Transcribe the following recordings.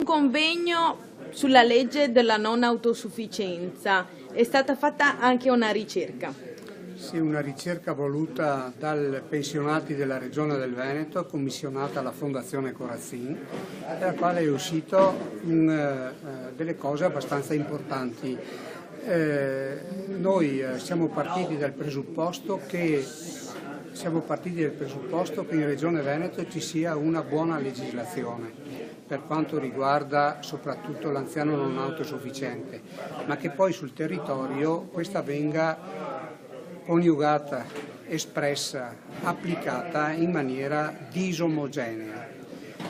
convegno sulla legge della non autosufficienza. È stata fatta anche una ricerca. Sì, una ricerca voluta dai pensionati della Regione del Veneto, commissionata alla Fondazione Corazzin, dalla quale è uscito delle cose abbastanza importanti. Noi siamo partiti dal presupposto che in Regione Veneto ci sia una buona legislazione per quanto riguarda soprattutto l'anziano non autosufficiente, ma che poi sul territorio questa venga coniugata, espressa, applicata in maniera disomogenea.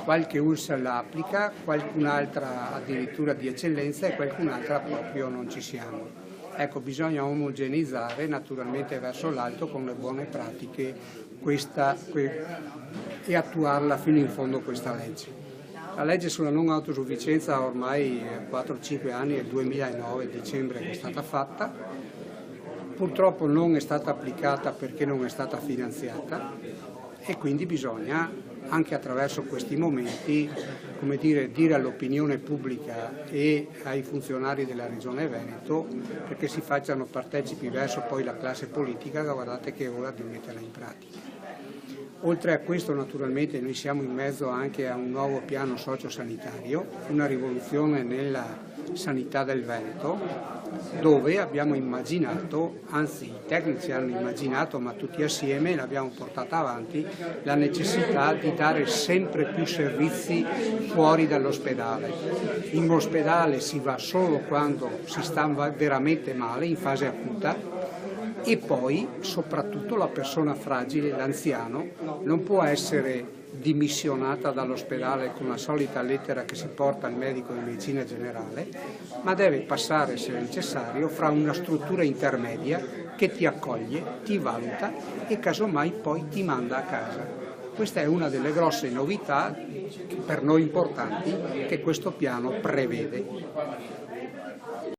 Qualche ULSS la applica, qualcun'altra addirittura di eccellenza e qualcun'altra proprio non ci siamo. Ecco, bisogna omogeneizzare naturalmente verso l'alto con le buone pratiche e attuarla fino in fondo questa legge. La legge sulla non autosufficienza ha ormai 4-5 anni, è il 2009, dicembre che è stata fatta. Purtroppo non è stata applicata perché non è stata finanziata e quindi bisogna, anche attraverso questi momenti, come dire all'opinione pubblica e ai funzionari della Regione Veneto perché si facciano partecipi verso poi la classe politica, guardate che è ora di metterla in pratica. Oltre a questo naturalmente noi siamo in mezzo anche a un nuovo piano sociosanitario, una rivoluzione nella sanità del Veneto, dove abbiamo immaginato, anzi i tecnici hanno immaginato, ma tutti assieme l'abbiamo portata avanti, la necessità di dare sempre più servizi fuori dall'ospedale. In ospedale si va solo quando si sta veramente male, in fase acuta, e poi soprattutto la persona fragile, l'anziano, non può essere dimissionata dall'ospedale con la solita lettera che si porta al medico di medicina generale, ma deve passare, se necessario, fra una struttura intermedia che ti accoglie, ti valuta e casomai poi ti manda a casa. Questa è una delle grosse novità per noi importanti che questo piano prevede.